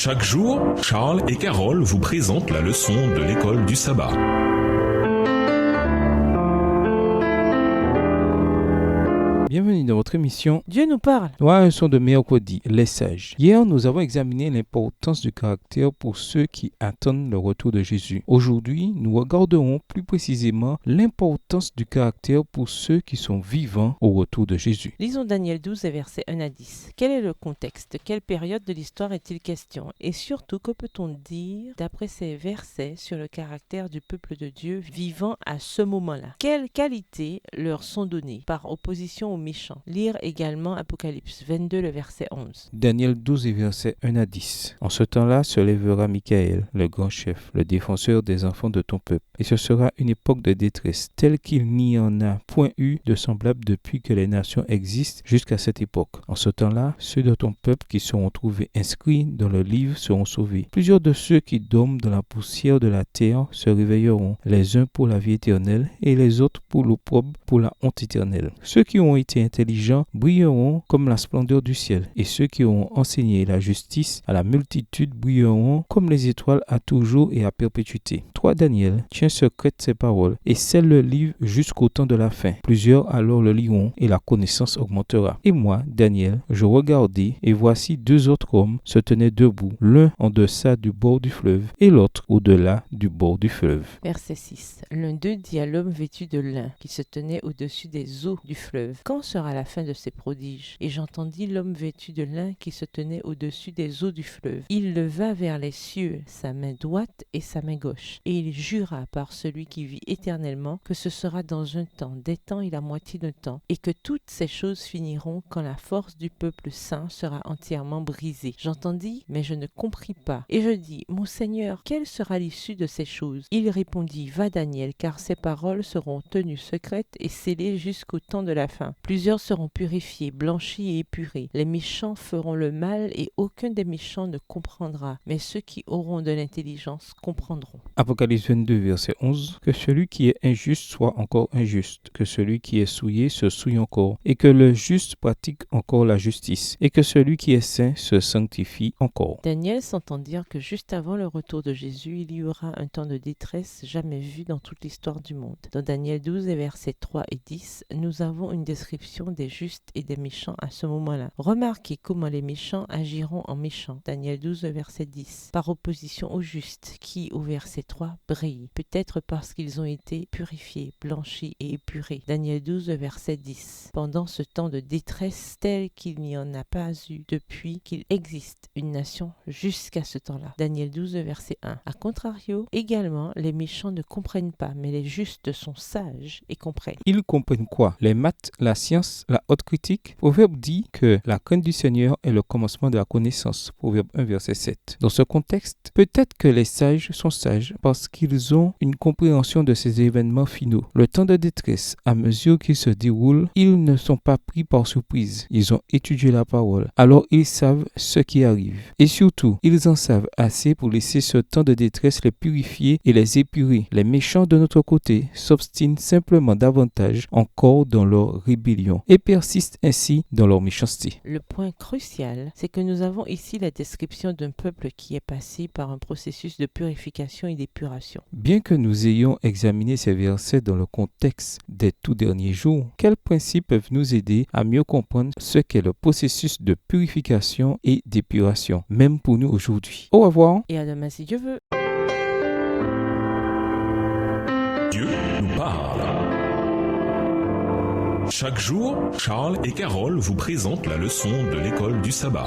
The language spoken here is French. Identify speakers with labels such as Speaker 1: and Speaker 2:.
Speaker 1: Chaque jour, Charles et Carole vous présentent la leçon de l'école du sabbat.
Speaker 2: Bienvenue dans votre émission
Speaker 3: Dieu nous parle.
Speaker 2: Un son de mercredi, les sages. Hier, nous avons examiné l'importance du caractère pour ceux qui attendent le retour de Jésus. Aujourd'hui, nous regarderons plus précisément l'importance du caractère pour ceux qui sont vivants au retour de Jésus.
Speaker 3: Lisons Daniel 12 et versets 1 à 10. Quel est le contexte? Quelle période de l'histoire est-il question? Et surtout, que peut-on dire d'après ces versets sur le caractère du peuple de Dieu vivant à ce moment-là? Quelles qualités leur sont données par opposition aux méchants? Lire également Apocalypse 22, le verset 11.
Speaker 2: Daniel 12 et versets 1 à 10. En ce temps-là se lèvera Michaël, le grand chef, le défenseur des enfants de ton peuple. Et ce sera une époque de détresse, telle qu'il n'y en a point eu de semblable depuis que les nations existent jusqu'à cette époque. En ce temps-là, ceux de ton peuple qui seront trouvés inscrits dans le livre seront sauvés. Plusieurs de ceux qui dorment dans la poussière de la terre se réveilleront, les uns pour la vie éternelle et les autres pour l'opprobre, pour la honte éternelle. Ceux qui ont été intelligents brilleront comme la splendeur du ciel, et ceux qui auront enseigné la justice à la multitude brilleront comme les étoiles à toujours et à perpétuité. Toi, Daniel, tiens secrète ces paroles et scelle le livre jusqu'au temps de la fin. Plusieurs alors le liront et la connaissance augmentera. Et moi, Daniel, je regardai et voici deux autres hommes se tenaient debout, l'un en deçà du bord du fleuve et l'autre au-delà du bord du fleuve.
Speaker 3: Verset 6. L'un d'eux dit à l'homme vêtu de lin qui se tenait au-dessus des eaux du fleuve: Quand sera la fin de ces prodiges? Et j'entendis l'homme vêtu de lin qui se tenait au-dessus des eaux du fleuve. Il leva vers les cieux sa main droite et sa main gauche, et il jura par celui qui vit éternellement que ce sera dans un temps, des temps et la moitié d'un temps, et que toutes ces choses finiront quand la force du peuple saint sera entièrement brisée. J'entendis, mais je ne compris pas. Et je dis: Mon Seigneur, quelle sera l'issue de ces choses? Il répondit: Va, Daniel, car ces paroles seront tenues secrètes et scellées jusqu'au temps de la fin. Plusieurs seront purifiés, blanchis et épurés. Les méchants feront le mal et aucun des méchants ne comprendra, mais ceux qui auront de l'intelligence comprendront.
Speaker 2: Apocalypse 22, verset 11. Que celui qui est injuste soit encore injuste, que celui qui est souillé se souille encore, et que le juste pratique encore la justice, et que celui qui est saint se sanctifie encore.
Speaker 3: Daniel s'entend dire que juste avant le retour de Jésus, il y aura un temps de détresse jamais vu dans toute l'histoire du monde. Dans Daniel 12 et versets 3 et 10, nous avons une description des justes et des méchants à ce moment-là. Remarquez comment les méchants agiront en méchants. Daniel 12 verset 10. Par opposition aux justes qui, au verset 3, brillent. Peut-être parce qu'ils ont été purifiés, blanchis et épurés. Daniel 12 verset 10. Pendant ce temps de détresse tel qu'il n'y en a pas eu depuis qu'il existe une nation jusqu'à ce temps-là. Daniel 12 verset 1. A contrario, également, les méchants ne comprennent pas, mais les justes sont sages et comprennent.
Speaker 2: Ils comprennent quoi? Les maths, la science, la haute critique? Proverbe dit que la crainte du Seigneur est le commencement de la connaissance. Proverbe 1 verset 7. Dans ce contexte, peut-être que les sages sont sages parce qu'ils ont une compréhension de ces événements finaux. Le temps de détresse, à mesure qu'il se déroule, ils ne sont pas pris par surprise. Ils ont étudié la parole. Alors ils savent ce qui arrive. Et surtout, ils en savent assez pour laisser ce temps de détresse les purifier et les épurer. Les méchants de notre côté s'obstinent simplement davantage encore dans leur rébellion et persistent ainsi dans leur méchanceté.
Speaker 3: Le point crucial, c'est que nous avons ici la description d'un peuple qui est passé par un processus de purification et d'épuration.
Speaker 2: Bien que nous ayons examiné ces versets dans le contexte des tout derniers jours, quels principes peuvent nous aider à mieux comprendre ce qu'est le processus de purification et d'épuration, même pour nous aujourd'hui? Au revoir.
Speaker 3: Et à demain si Dieu veut.
Speaker 1: Dieu nous parle. Chaque jour, Charles et Carole vous présentent la leçon de l'école du sabbat.